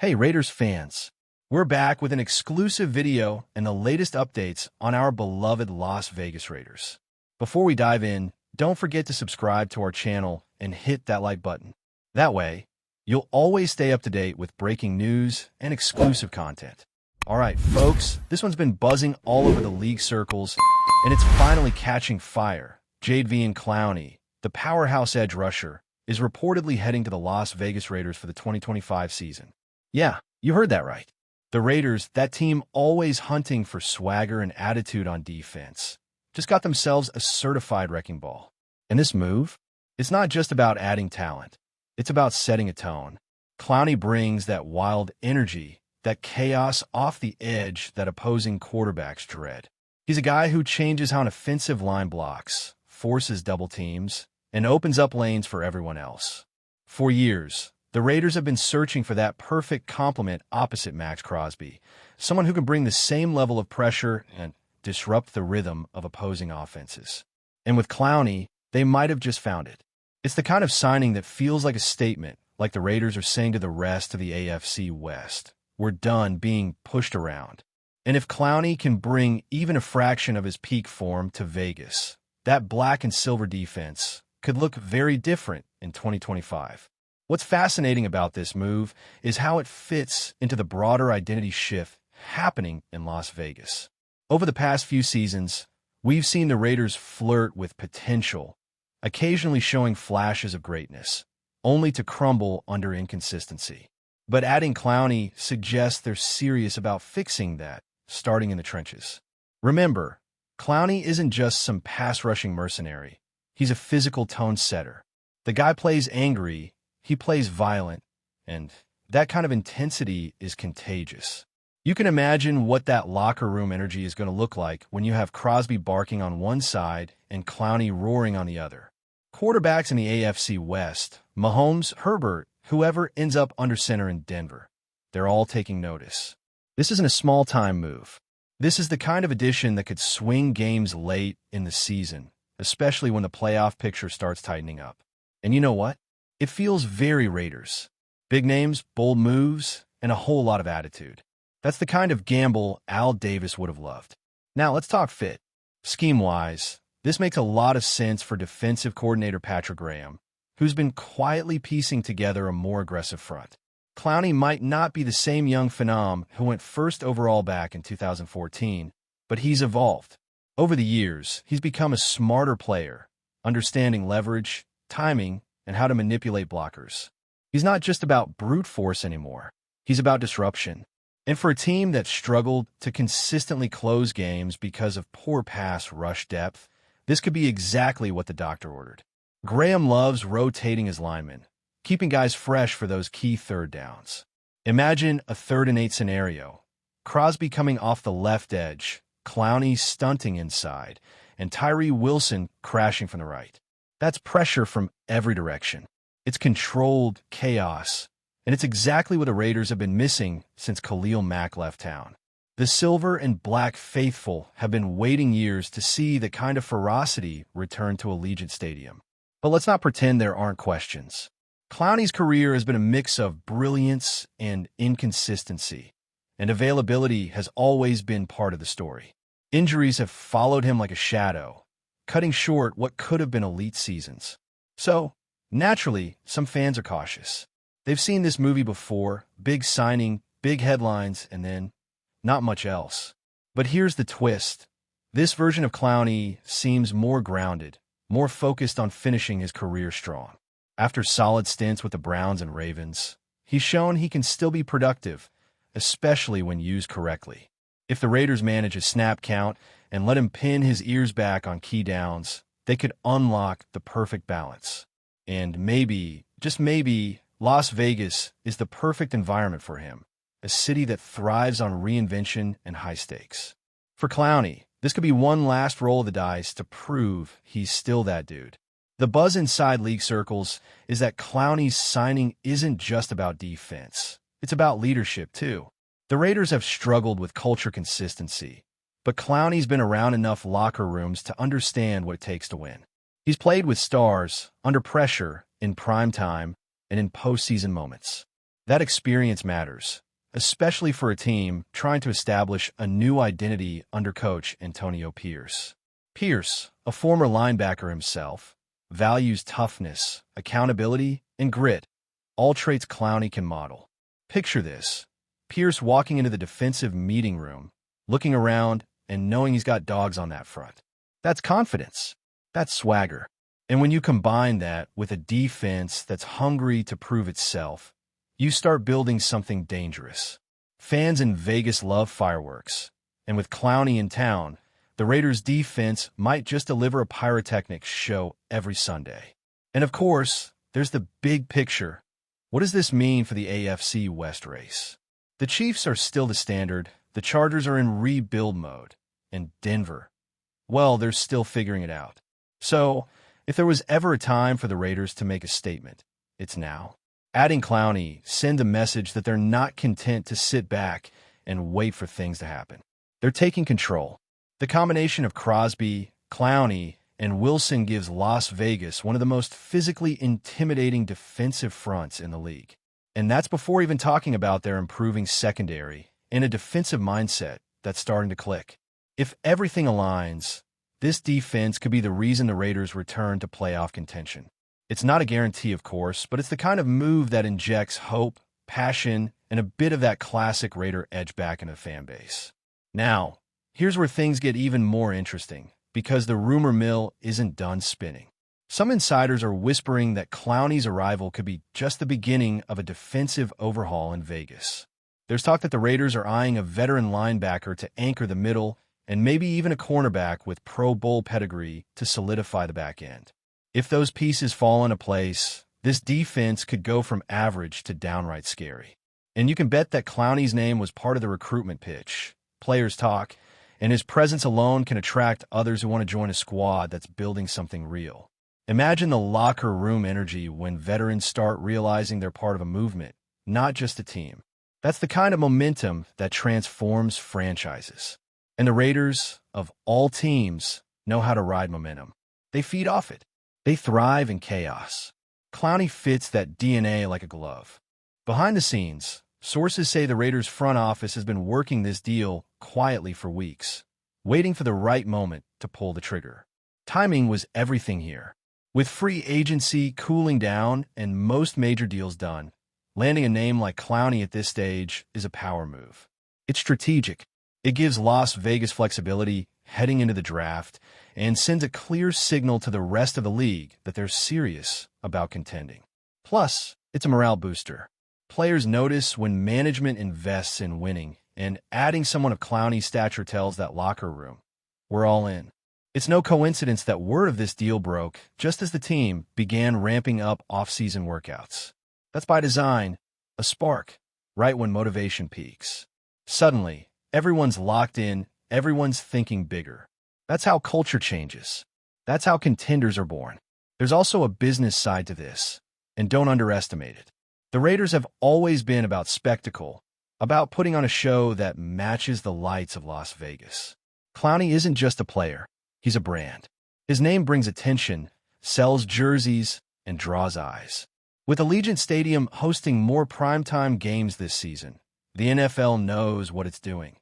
Hey Raiders fans, we're back with an exclusive video and the latest updates on our beloved Las Vegas Raiders. Before we dive in, don't forget to subscribe to our channel and hit that like button. That way, you'll always stay up to date with breaking news and exclusive content. Alright folks, this one's been buzzing all over the league circles, and it's finally catching fire. JADEVEON Clowney, the powerhouse edge rusher, is reportedly heading to the Las Vegas Raiders for the 2025 season. Yeah, you heard that right. The Raiders, that team always hunting for swagger and attitude on defense, just got themselves a certified wrecking ball. And this move, it's not just about adding talent. It's about setting a tone. Clowney brings that wild energy, that chaos off the edge that opposing quarterbacks dread. He's a guy who changes how an offensive line blocks, forces double teams, and opens up lanes for everyone else. For years, the Raiders have been searching for that perfect complement opposite Max Crosby, someone who can bring the same level of pressure and disrupt the rhythm of opposing offenses. And with Clowney, they might have just found it. It's the kind of signing that feels like a statement, like the Raiders are saying to the rest of the AFC West, we're done being pushed around. And if Clowney can bring even a fraction of his peak form to Vegas, that black and silver defense could look very different in 2025. What's fascinating about this move is how it fits into the broader identity shift happening in Las Vegas. Over the past few seasons, we've seen the Raiders flirt with potential, occasionally showing flashes of greatness, only to crumble under inconsistency. But adding Clowney suggests they're serious about fixing that, starting in the trenches. Remember, Clowney isn't just some pass-rushing mercenary. He's a physical tone setter. The guy plays angry, he plays violent, and that kind of intensity is contagious. You can imagine what that locker room energy is going to look like when you have Crosby barking on one side and Clowney roaring on the other. Quarterbacks in the AFC West, Mahomes, Herbert, whoever ends up under center in Denver, they're all taking notice. This isn't a small-time move. This is the kind of addition that could swing games late in the season, especially when the playoff picture starts tightening up. And you know what? It feels very Raiders. Big names, bold moves, and a whole lot of attitude. That's the kind of gamble Al Davis would have loved. Now let's talk fit. Scheme-wise, this makes a lot of sense for defensive coordinator Patrick Graham, who's been quietly piecing together a more aggressive front. Clowney might not be the same young phenom who went first overall back in 2014, but he's evolved. Over the years, he's become a smarter player, understanding leverage, timing, and how to manipulate blockers. He's not just about brute force anymore. He's about disruption. And for a team that struggled to consistently close games because of poor pass rush depth, this could be exactly what the doctor ordered. Graham loves rotating his linemen, keeping guys fresh for those key third downs. Imagine a 3rd and 8 scenario. Crosby coming off the left edge, Clowney stunting inside, and Tyree Wilson crashing from the right. That's pressure from every direction. It's controlled chaos, and it's exactly what the Raiders have been missing since Khalil Mack left town. The silver and black faithful have been waiting years to see the kind of ferocity return to Allegiant Stadium. But let's not pretend there aren't questions. Clowney's career has been a mix of brilliance and inconsistency, and availability has always been part of the story. Injuries have followed him like a shadow, cutting short what could have been elite seasons. So, naturally, some fans are cautious. They've seen this movie before, big signing, big headlines, and then not much else. But here's the twist. This version of Clowney seems more grounded, more focused on finishing his career strong. After solid stints with the Browns and Ravens, he's shown he can still be productive, especially when used correctly. If the Raiders manage a snap count and let him pin his ears back on key downs, they could unlock the perfect balance. And maybe, just maybe, Las Vegas is the perfect environment for him, a city that thrives on reinvention and high stakes. For Clowney, this could be one last roll of the dice to prove he's still that dude. The buzz inside league circles is that Clowney's signing isn't just about defense. It's about leadership, too. The Raiders have struggled with culture consistency, but Clowney's been around enough locker rooms to understand what it takes to win. He's played with stars, under pressure, in prime time, and in postseason moments. That experience matters, especially for a team trying to establish a new identity under coach Antonio Pierce. Pierce, a former linebacker himself, values toughness, accountability, and grit, all traits Clowney can model. Picture this: Pierce walking into the defensive meeting room, looking around and knowing he's got dogs on that front. That's confidence. That's swagger. And when you combine that with a defense that's hungry to prove itself, you start building something dangerous. Fans in Vegas love fireworks, and with Clowney in town, the Raiders' defense might just deliver a pyrotechnics show every Sunday. And of course, there's the big picture. What does this mean for the AFC West race? The Chiefs are still the standard, the Chargers are in rebuild mode, and Denver, well, they're still figuring it out. So, if there was ever a time for the Raiders to make a statement, it's now. Adding Clowney sends a message that they're not content to sit back and wait for things to happen. They're taking control. The combination of Crosby, Clowney, and Wilson gives Las Vegas one of the most physically intimidating defensive fronts in the league. And that's before even talking about their improving secondary and a defensive mindset that's starting to click. If everything aligns, this defense could be the reason the Raiders return to playoff contention. It's not a guarantee, of course, but it's the kind of move that injects hope, passion, and a bit of that classic Raider edge back into the fan base. Now, here's where things get even more interesting, because the rumor mill isn't done spinning. Some insiders are whispering that Clowney's arrival could be just the beginning of a defensive overhaul in Vegas. There's talk that the Raiders are eyeing a veteran linebacker to anchor the middle, and maybe even a cornerback with Pro Bowl pedigree to solidify the back end. If those pieces fall into place, this defense could go from average to downright scary. And you can bet that Clowney's name was part of the recruitment pitch. Players talk, and his presence alone can attract others who want to join a squad that's building something real. Imagine the locker room energy when veterans start realizing they're part of a movement, not just a team. That's the kind of momentum that transforms franchises. And the Raiders, of all teams, know how to ride momentum. They feed off it. They thrive in chaos. Clowney fits that DNA like a glove. Behind the scenes, sources say the Raiders' front office has been working this deal quietly for weeks, waiting for the right moment to pull the trigger. Timing was everything here. With free agency cooling down and most major deals done, landing a name like Clowney at this stage is a power move. It's strategic. It gives Las Vegas flexibility heading into the draft and sends a clear signal to the rest of the league that they're serious about contending. Plus, it's a morale booster. Players notice when management invests in winning, and adding someone of Clowney's stature tells that locker room, we're all in. It's no coincidence that word of this deal broke just as the team began ramping up off-season workouts. That's by design, a spark, right when motivation peaks. Suddenly, everyone's locked in, everyone's thinking bigger. That's how culture changes. That's how contenders are born. There's also a business side to this, and don't underestimate it. The Raiders have always been about spectacle, about putting on a show that matches the lights of Las Vegas. Clowney isn't just a player, he's a brand. His name brings attention, sells jerseys, and draws eyes. With Allegiant Stadium hosting more primetime games this season, the NFL knows what it's doing.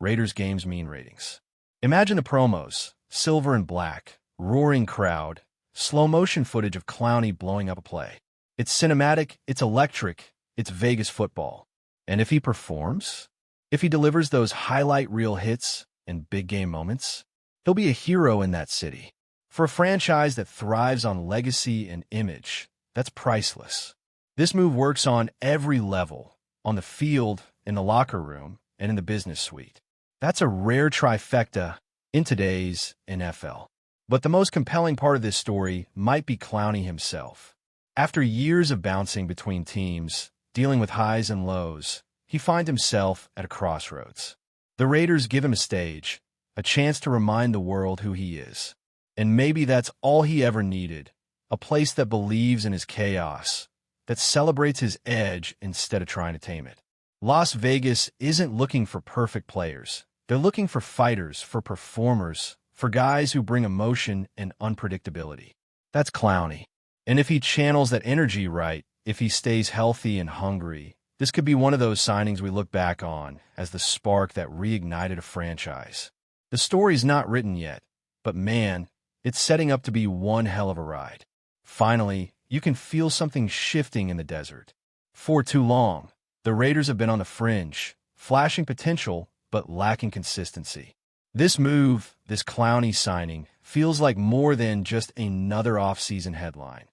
Raiders games mean ratings. Imagine the promos, silver and black, roaring crowd, slow-motion footage of Clowney blowing up a play. It's cinematic, it's electric, it's Vegas football. And if he performs, if he delivers those highlight reel hits and big game moments, he'll be a hero in that city. For a franchise that thrives on legacy and image, that's priceless. This move works on every level, on the field, in the locker room, and in the business suite. That's a rare trifecta in today's NFL. But the most compelling part of this story might be Clowney himself. After years of bouncing between teams, dealing with highs and lows, he finds himself at a crossroads. The Raiders give him a stage, a chance to remind the world who he is. And maybe that's all he ever needed, a place that believes in his chaos, that celebrates his edge instead of trying to tame it. Las Vegas isn't looking for perfect players. They're looking for fighters, for performers, for guys who bring emotion and unpredictability. That's Clowney. And if he channels that energy right, if he stays healthy and hungry, This could be one of those signings we look back on as the spark that reignited a franchise. The story's not written yet, but man, it's setting up to be one hell of a ride. Finally, you can feel something shifting in the desert. For too long, the Raiders have been on the fringe, flashing potential but lacking consistency. This move, this Clowney signing, feels like more than just another offseason headline.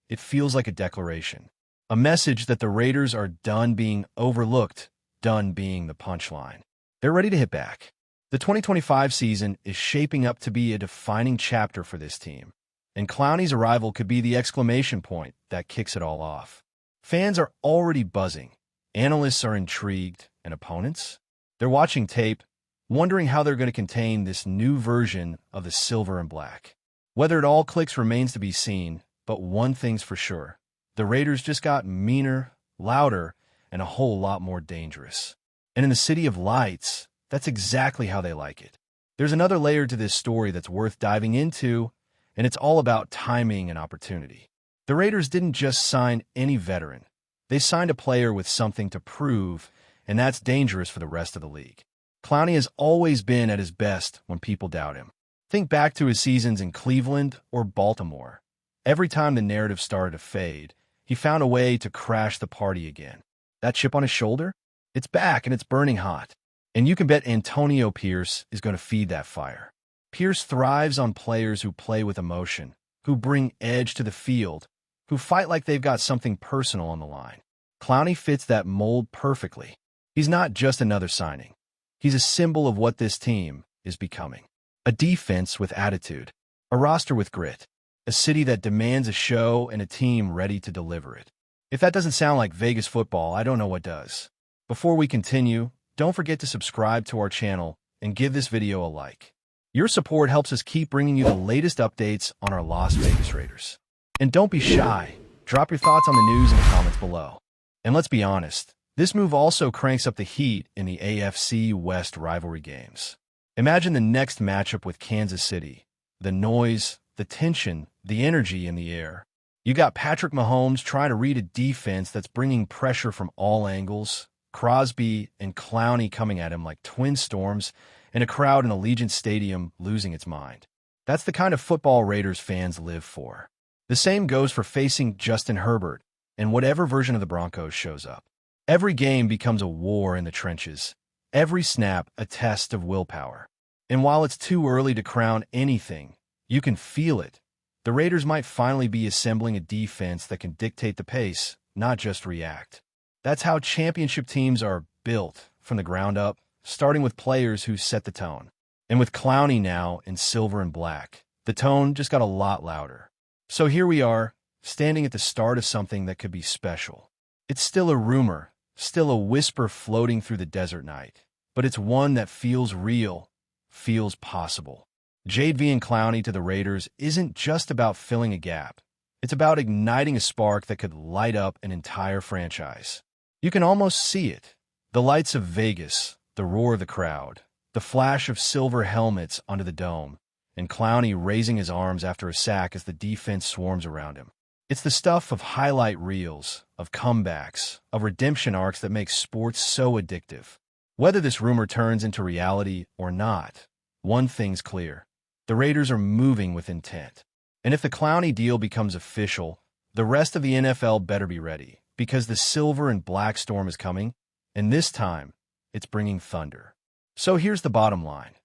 It feels like a declaration, a message that the Raiders are done being overlooked, done being the punchline. They're ready to hit back. The 2025 season is shaping up to be a defining chapter for this team, and Clowney's arrival could be the exclamation point that kicks it all off. Fans are already buzzing, analysts are intrigued, and opponents? They're watching tape, wondering how they're going to contain this new version of the silver and black. Whether it all clicks remains to be seen, but one thing's for sure. The Raiders just got meaner, louder, and a whole lot more dangerous. And in the City of Lights, that's exactly how they like it. There's another layer to this story that's worth diving into, and it's all about timing and opportunity. The Raiders didn't just sign any veteran. They signed a player with something to prove, and that's dangerous for the rest of the league. Clowney has always been at his best when people doubt him. Think back to his seasons in Cleveland or Baltimore. Every time the narrative started to fade, he found a way to crash the party again. That chip on his shoulder? It's back and it's burning hot. And you can bet Antonio Pierce is going to feed that fire. Pierce thrives on players who play with emotion, who bring edge to the field, who fight like they've got something personal on the line. Clowney fits that mold perfectly. He's not just another signing. He's a symbol of what this team is becoming. A defense with attitude, a roster with grit, a city that demands a show and a team ready to deliver it. If that doesn't sound like Vegas football, I don't know what does. Before we continue, don't forget to subscribe to our channel and give this video a like. Your support helps us keep bringing you the latest updates on our Las Vegas Raiders. And don't be shy. Drop your thoughts on the news in the comments below. And let's be honest, this move also cranks up the heat in the AFC West rivalry games. Imagine the next matchup with Kansas City. The noise, the tension, the energy in the air. You got Patrick Mahomes trying to read a defense that's bringing pressure from all angles, Crosby and Clowney coming at him like twin storms, and a crowd in Allegiant Stadium losing its mind. That's the kind of football Raiders fans live for. The same goes for facing Justin Herbert and whatever version of the Broncos shows up. Every game becomes a war in the trenches. Every snap a test of willpower. And while it's too early to crown anything, you can feel it. The Raiders might finally be assembling a defense that can dictate the pace, not just react. That's how championship teams are built from the ground up, starting with players who set the tone. And with Clowney now in silver and black, the tone just got a lot louder. So here we are, standing at the start of something that could be special. It's still a rumor, still a whisper floating through the desert night, but it's one that feels real, feels possible. JADEVEON Clowney to the Raiders isn't just about filling a gap. It's about igniting a spark that could light up an entire franchise. You can almost see it. The lights of Vegas, the roar of the crowd, the flash of silver helmets under the dome, and Clowney raising his arms after a sack as the defense swarms around him. It's the stuff of highlight reels, of comebacks, of redemption arcs that makes sports so addictive. Whether this rumor turns into reality or not, one thing's clear. The Raiders are moving with intent. And if the Clowney deal becomes official, the rest of the NFL better be ready, because the silver and black storm is coming, and this time, it's bringing thunder. So here's the bottom line.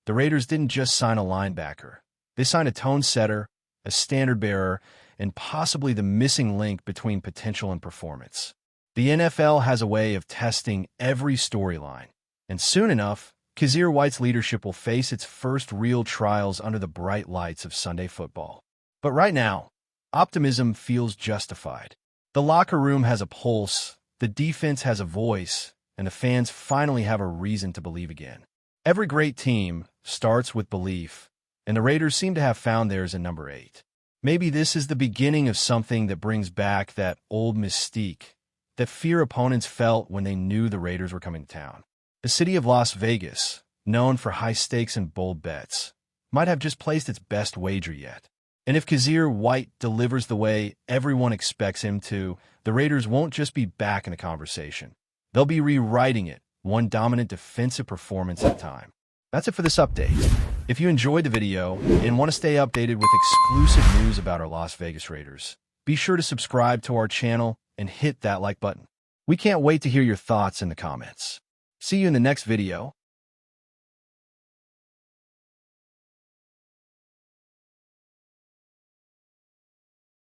The Raiders didn't just sign a linebacker. They signed a tone setter, a standard bearer, and possibly the missing link between potential and performance. The NFL has a way of testing every storyline, and soon enough, Kyzir White's leadership will face its first real trials under the bright lights of Sunday football. But right now, optimism feels justified. The locker room has a pulse, the defense has a voice, and the fans finally have a reason to believe again. Every great team starts with belief, and the Raiders seem to have found theirs in number 8. Maybe this is the beginning of something that brings back that old mystique, that fear opponents felt when they knew the Raiders were coming to town. The city of Las Vegas, known for high stakes and bold bets, might have just placed its best wager yet. And if Kyzir White delivers the way everyone expects him to, the Raiders won't just be back in the conversation. They'll be rewriting it, one dominant defensive performance at a time. That's it for this update. If you enjoyed the video and want to stay updated with exclusive news about our Las Vegas Raiders, be sure to subscribe to our channel and hit that like button. We can't wait to hear your thoughts in the comments. See you in the next video.